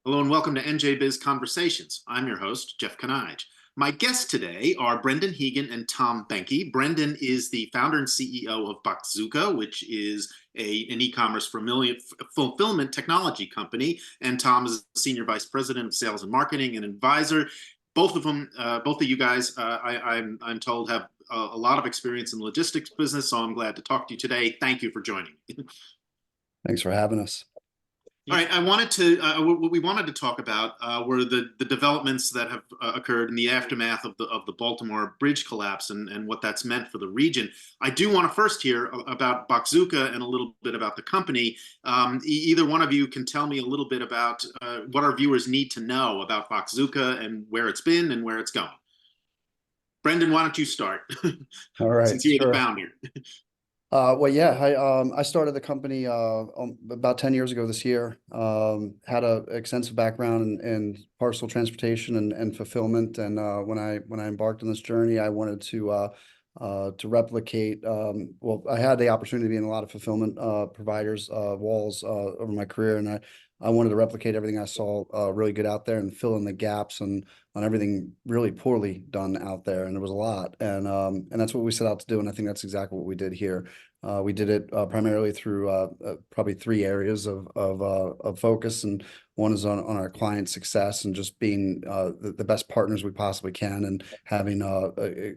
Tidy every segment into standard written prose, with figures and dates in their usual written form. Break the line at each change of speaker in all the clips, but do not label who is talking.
Hello and welcome to NJ Biz Conversations. I'm your host, Jeff Kanige. My guests today are Brendan Heegan and Tom Behnke. Brendan is the founder and CEO of Boxzooka, which is an e-commerce fulfillment technology company, and Tom is Senior Vice President of Sales and Marketing and Advisor. Both of them, both of you guys, I'm told, have a lot of experience in the logistics business, so I'm glad to talk to you today. Thank you for joining.
Thanks for having us.
All right, I wanted to what we wanted to talk about were the developments that have occurred in the aftermath of the Baltimore bridge collapse and what that's meant for the region. I do want to first hear about Boxzooka and a little bit about the company. Either one of you can tell me a little bit about what our viewers need to know about Boxzooka and where it's been and where it's going. Brendan, why don't you start?
All right,
Since you're the founder.
I started the company about 10 years ago this year. Had an extensive background in parcel transportation and fulfillment. And when I embarked on this journey, I wanted to replicate. I had the opportunity to be in a lot of fulfillment providers' walls over my career, and I wanted to replicate everything I saw really good out there and fill in the gaps on everything really poorly done out there. And there was a lot, and that's what we set out to do. And I think that's exactly what we did here. We did it primarily through probably three areas of focus, and one is on our client success and just being the best partners we possibly can, and having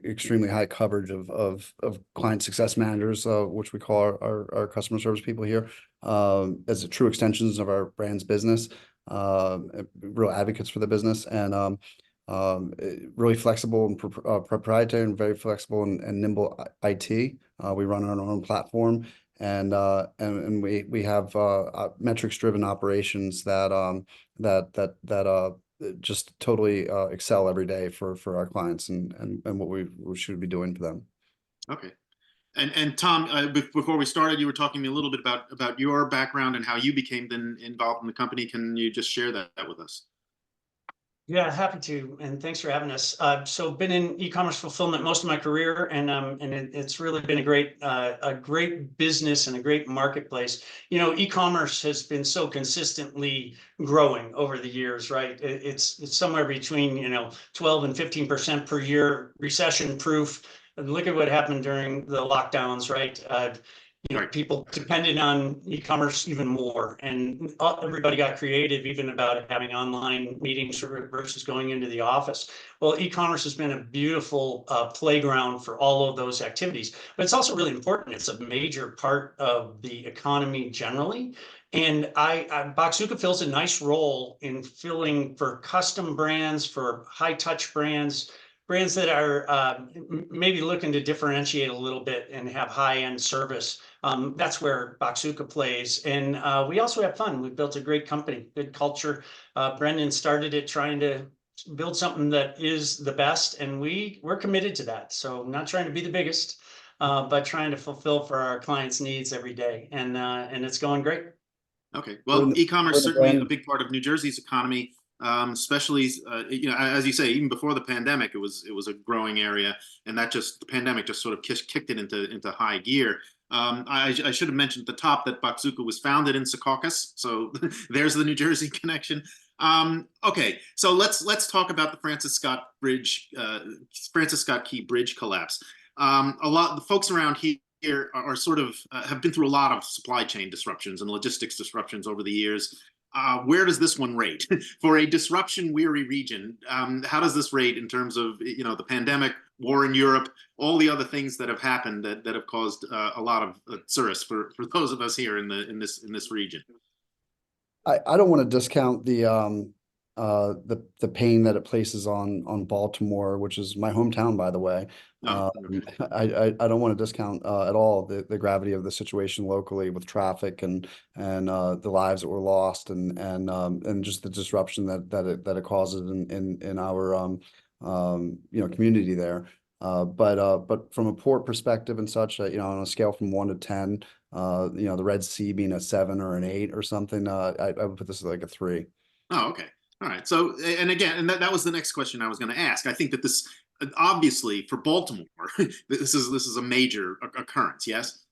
extremely high coverage of client success managers, which we call our customer service people here, as a true extensions of our brand's business, real advocates for the business, and really flexible and proprietary and very flexible and nimble IT. We run on our own platform, and we have metrics-driven operations that just totally excel every day for our clients and what we should be doing for them.
Okay. And Tom, before we started, you were talking to me a little bit about your background and how you became involved in the company. Can you just share that with us?
Yeah, happy to, and thanks for having us. So been in e-commerce fulfillment most of my career, and it's really been a great business and a great marketplace. You know, e-commerce has been so consistently growing over the years, right? It's somewhere between 12 and 15% per year, recession proof. And look at what happened during the lockdowns, right? People depended on e-commerce even more, and everybody got creative even about having online meetings versus going into the office. Well, e-commerce has been a beautiful playground for all of those activities, but it's also really important. It's a major part of the economy generally. And Boxzooka fills a nice role in filling for custom brands, for high touch brands that are maybe looking to differentiate a little bit and have high-end service. That's where Boxzooka plays. And we also have fun. We've built a great company, good culture. Brendan started it trying to build something that is the best, and we're committed to that. So not trying to be the biggest, but trying to fulfill for our clients' needs every day. And it's going great.
Okay. Well, e-commerce certainly a big part of New Jersey's economy. Especially, as you say, even before the pandemic, it was a growing area, and the pandemic just sort of kicked it into high gear. I should have mentioned at the top that Boxzooka was founded in Secaucus, so there's the New Jersey connection. Okay, so let's talk about the Francis Scott Key Bridge collapse. The folks around here are sort of have been through a lot of supply chain disruptions and logistics disruptions over the years. Where does this one rate for a disruption-weary region? How does this rate in terms of the pandemic, war in Europe, all the other things that have happened that have caused a lot of stress for those of us here in this region?
I don't want to discount the pain that it places on Baltimore, which is my hometown, by the way.
No.
I don't want to discount at all the gravity of the situation locally with traffic and the lives that were lost and just the disruption that it causes in our community there. But from a port perspective and such, on a scale from 1 to 10, the Red Sea being a 7 or an 8 or something, I would put this like a 3.
Oh, okay. All right. So, and again, that was the next question I was going to ask. I think that this, obviously, for Baltimore, this is a major occurrence. Yes.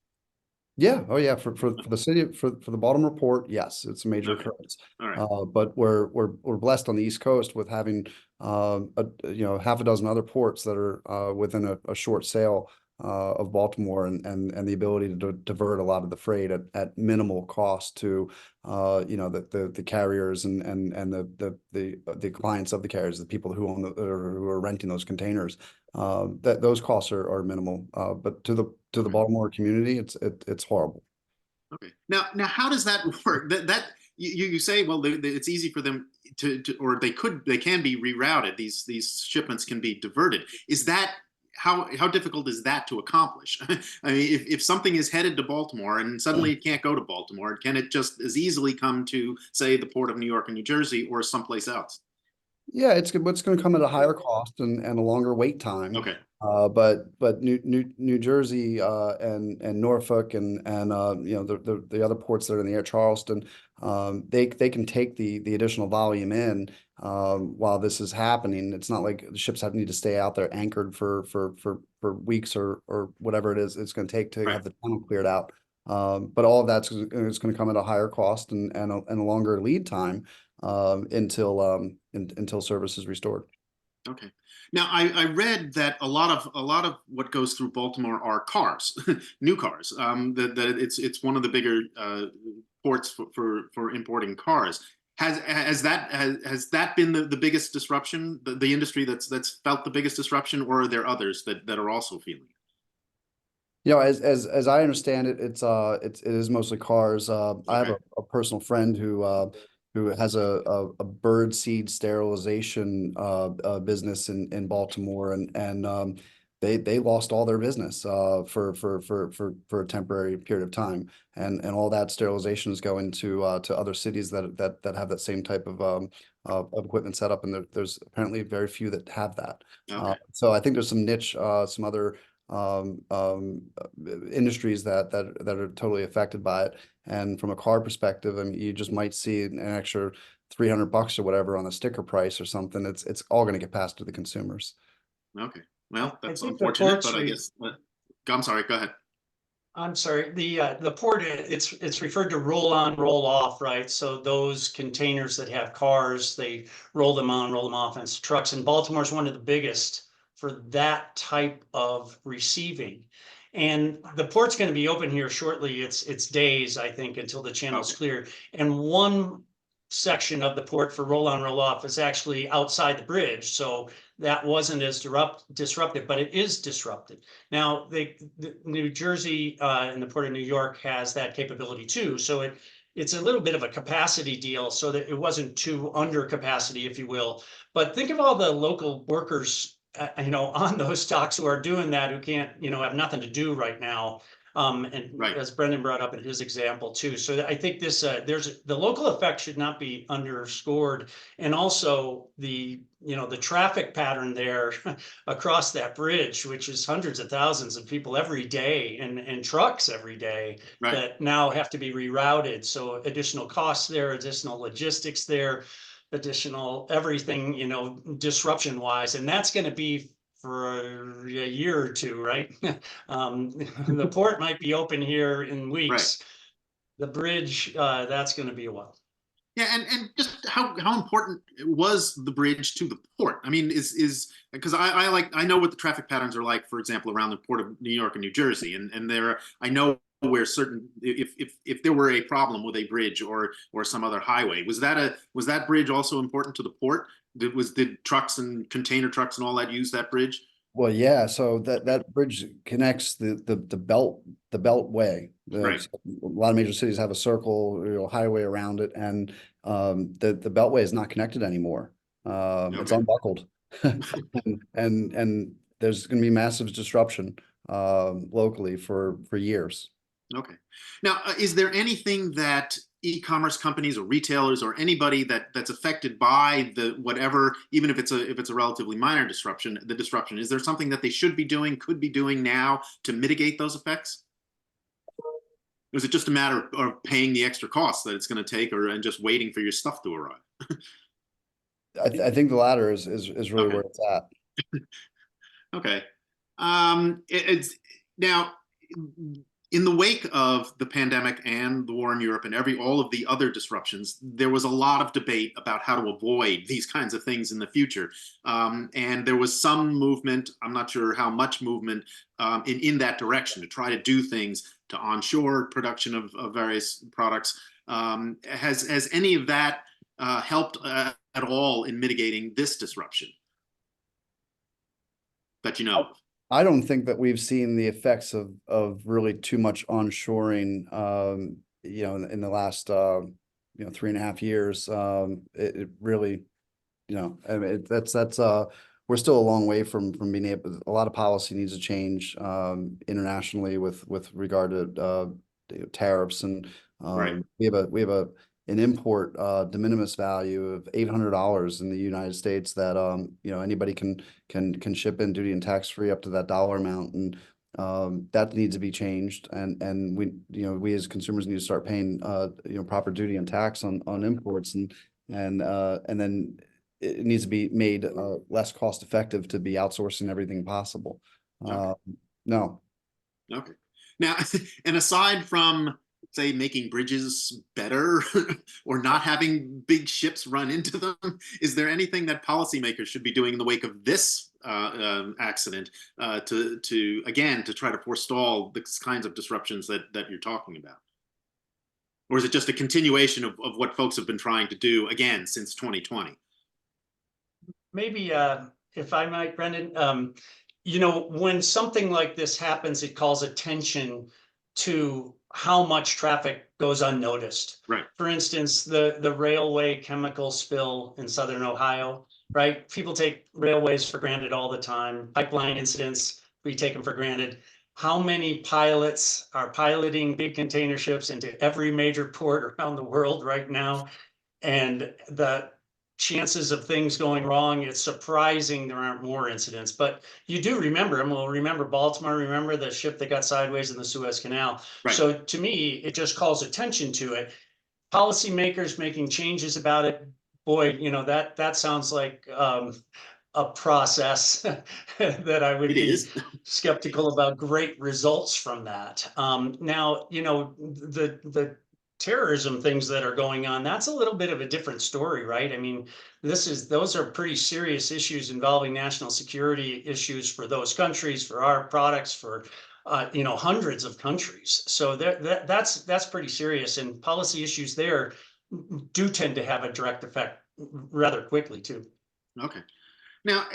Yeah. Oh, yeah. For the city, for the Baltimore port, yes, it's a major
Okay.
occurrence.
All right.
But we're blessed on the East Coast with having half a dozen other ports that are within a short sail of Baltimore, and the ability to divert a lot of the freight at minimal cost to the carriers and the clients of the carriers, the people who own or who are renting those containers. That those costs are minimal. But to the
Okay.
Baltimore community, it's horrible.
Okay. Now, how does that work? That you say, well, it's easy for them or they can be rerouted. These shipments can be diverted. Is that how difficult is that to accomplish? I mean, if something is headed to Baltimore and suddenly it can't go to Baltimore, can it just as easily come to, say, the port of New York and New Jersey or someplace else?
Yeah, what's going to come at a higher cost and a longer wait time.
Okay.
But New Jersey and Norfolk and the other ports that are in the air, Charleston, they can take the additional volume in while this is happening. It's not like the ships need to stay out there anchored for weeks or whatever it is it's going to take to
Right.
have the tunnel cleared out. But all of that's is going to come at a higher cost and a longer lead time until service is restored.
Okay. Now, I read that a lot of what goes through Baltimore are cars, new cars. That it's one of the bigger ports for importing cars. Has that been the biggest disruption, the industry that's felt the biggest disruption, or are there others that are also feeling it?
As I understand it, it is mostly cars. I have
Okay.
a personal friend who has a bird seed sterilization business in Baltimore, and they lost all their business for a temporary period of time, and all that sterilization is going to other cities that have that same type of equipment set up, and there's apparently very few that have that.
Okay.
So I think there's some niche, some other industries that are totally affected by it. And from a car perspective, I mean, you just might see an extra $300 or whatever on a sticker price or something. It's all going to get passed to the consumers.
Okay. Well,
I
that's
think the
unfortunate,
ports
but I guess. I'm sorry. Go ahead.
I'm sorry, the port, it's referred to roll on, roll off, right? So those containers that have cars, they roll them on, roll them off into trucks. And Baltimore's one of the biggest for that type of receiving. And the port's going to be open here shortly. It's days, I think, until the channel's
Okay.
clear. And one section of the port for roll on, roll off is actually outside the bridge. So that wasn't as disrupted, but it is disrupted. Now, New Jersey and the Port of New York has that capability too. So it's a little bit of a capacity deal so that it wasn't too under capacity, if you will. But think of all the local workers, on those docks who are doing that, who can't, have nothing to do right now. And
Right.
as Brendan brought up in his example too. So I think there's the local effect should not be underscored. And also the traffic pattern there across that bridge, which is hundreds of thousands of people every day and trucks every day
Right.
that now have to be rerouted. So additional costs there, additional logistics there, additional everything, disruption wise. And that's going to be for a year or two, right? The port might be open here in
Right.
weeks. The bridge, that's going to be a while.
Yeah, and just how important was the bridge to the port? I mean, is because I know what the traffic patterns are like, for example, around the port of New York and New Jersey, and there I know where certain if there were a problem with a bridge or some other highway, was that bridge also important to the port? Did trucks and container trucks and all that use that bridge?
Well, yeah, so that bridge connects the beltway.
Right.
A lot of major cities have a circle, highway around it, and the beltway is not connected anymore. It's
Okay.
unbuckled, and there's going to be massive disruption locally for years.
Okay. Now, is there anything that e-commerce companies or retailers or anybody that's affected by the whatever, even if it's a relatively minor disruption, is there something that they should be doing, could be doing now to mitigate those effects? Or is it just a matter of paying the extra costs that it's going to take, and just waiting for your stuff to arrive?
I think the latter is really
Okay.
where it's at.
Okay. It's now In the wake of the pandemic and the war in Europe and all of the other disruptions, there was a lot of debate about how to avoid these kinds of things in the future. And there was some movement, I'm not sure how much movement, in that direction to try to do things to onshore production of various products. Has any of that helped at all in mitigating this disruption that you know of?
I don't think that we've seen the effects of really too much onshoring, in the last 3.5 years. It really, I mean, that's we're still a long way from being able. A lot of policy needs to change internationally with regard to tariffs, and
Right.
we have an import de minimis value of $800 in the United States that anybody can ship in duty and tax free up to that dollar amount, and that needs to be changed, and we as consumers need to start paying proper duty and tax on imports, and then it needs to be made less cost effective to be outsourcing everything possible.
Okay.
No.
Okay. Now, and aside from, say, making bridges better or not having big ships run into them, is there anything that policymakers should be doing in the wake of this accident to try to forestall the kinds of disruptions that you're talking about? Or is it just a continuation of what folks have been trying to do, again, since 2020?
Maybe, if I might, Brendan, when something like this happens, it calls attention to how much traffic goes unnoticed.
Right.
For instance, the railway chemical spill in Southern Ohio, right? People take railways for granted all the time. Pipeline incidents, we take them for granted. How many pilots are piloting big container ships into every major port around the world right now? And the chances of things going wrong, it's surprising there aren't more incidents, but you do remember them. We'll remember Baltimore, remember the ship that got sideways in the Suez Canal.
Right.
So to me, it just calls attention to it. Policymakers making changes about it, boy, that sounds like a process that I would
It
be
is.
skeptical about great results from that. Now, the terrorism things that are going on, that's a little bit of a different story, right? I mean, those are pretty serious issues involving national security issues for those countries, for our products, for hundreds of countries. So that's pretty serious, and policy issues there do tend to have a direct effect rather quickly too.
Okay. Now,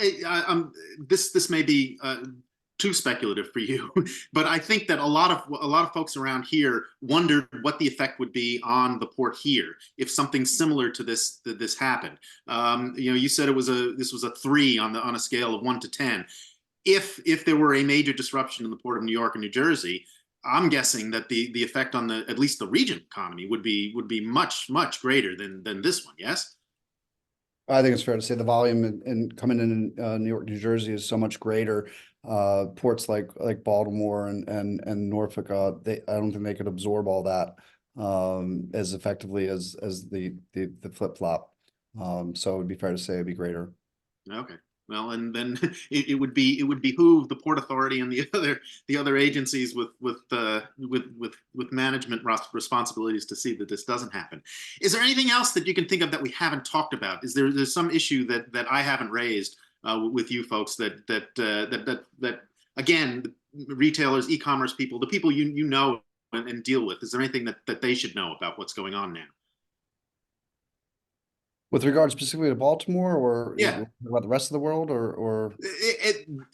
this may be too speculative for you, but I think that a lot of folks around here wondered what the effect would be on the port here if something similar to this happened. You said this was a 3 on a scale of 1 to 10. If there were a major disruption in the port of New York and New Jersey, I'm guessing that the effect on at least the region economy would be much greater than this one. Yes.
I think it's fair to say the volume in coming in New York, New Jersey is so much greater. Ports like Baltimore and Norfolk, I don't think they could absorb all that as effectively as the flip flop. So it would be fair to say it'd be greater.
Okay. Well, and then it would behoove the Port Authority and the other agencies with management responsibilities to see that this doesn't happen. Is there anything else that you can think of that we haven't talked about? There's some issue that I haven't raised with you folks that again, retailers, e-commerce people, the people you know and deal with? Is there anything that they should know about what's going on now?
With regard specifically to Baltimore, or
Yeah,
about the rest of the world, or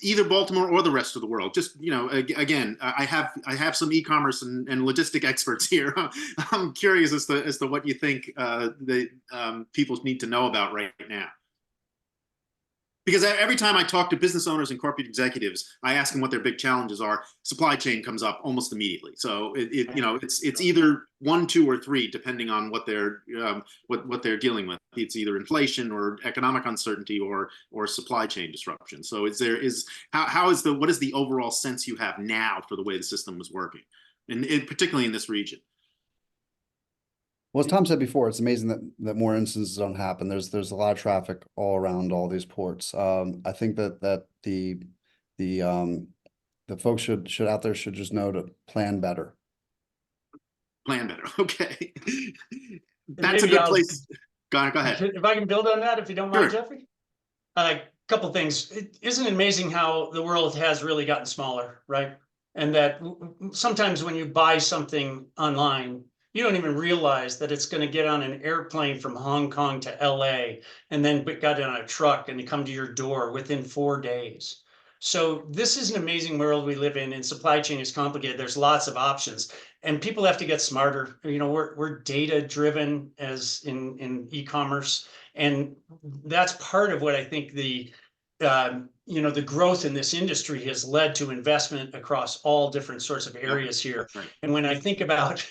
either Baltimore or the rest of the world. Just again, I have some e-commerce and logistic experts here. I'm curious as to what you think people need to know about right now. Because every time I talk to business owners and corporate executives, I ask them what their big challenges are. Supply chain comes up almost immediately. So it's either 1, 2, or 3, depending on what they're dealing with. It's either inflation or economic uncertainty or supply chain disruption. So what is the overall sense you have now for the way the system was working, and particularly in this region?
Well, as Tom said before, it's amazing that more instances don't happen. There's a lot of traffic all around all these ports. I think that the the folks should out there should just know to plan better.
Plan better. Okay. That's a
maybe
good place. Go ahead.
If I can build on that, if you don't mind,
Sure.
Jeffrey. A couple things. Isn't it amazing how the world has really gotten smaller, right? And that sometimes when you buy something online, you don't even realize that it's going to get on an airplane from Hong Kong to LA and then got on a truck and come to your door within 4 days. So this is an amazing world we live in, and supply chain is complicated. There's lots of options, and people have to get smarter. You know, we're data driven as in e-commerce, and that's part of what I think the you know, the growth in this industry has led to investment across all different sorts of areas here.
Right.
And when I think about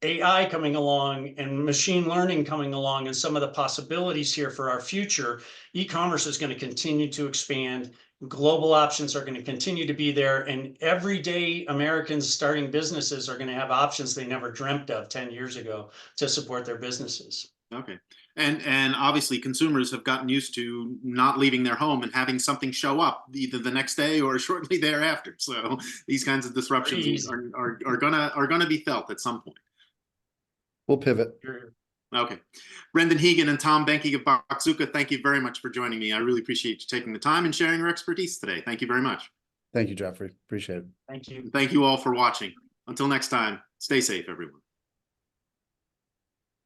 AI coming along and machine learning coming along and some of the possibilities here for our future, e-commerce is going to continue to expand. Global options are going to continue to be there, and everyday Americans starting businesses are going to have options they never dreamt of 10 years ago to support their businesses.
Okay. And obviously consumers have gotten used to not leaving their home and having something show up either the next day or shortly thereafter. So these kinds of disruptions are gonna be felt at some point.
We'll pivot.
Okay. Brendan Heegan and Tom Behnke of Boxzooka, thank you very much for joining me. I really appreciate you taking the time and sharing your expertise today. Thank you very much.
Thank you, Jeffrey. Appreciate it.
Thank you.
Thank you all for watching. Until next time, stay safe, everyone.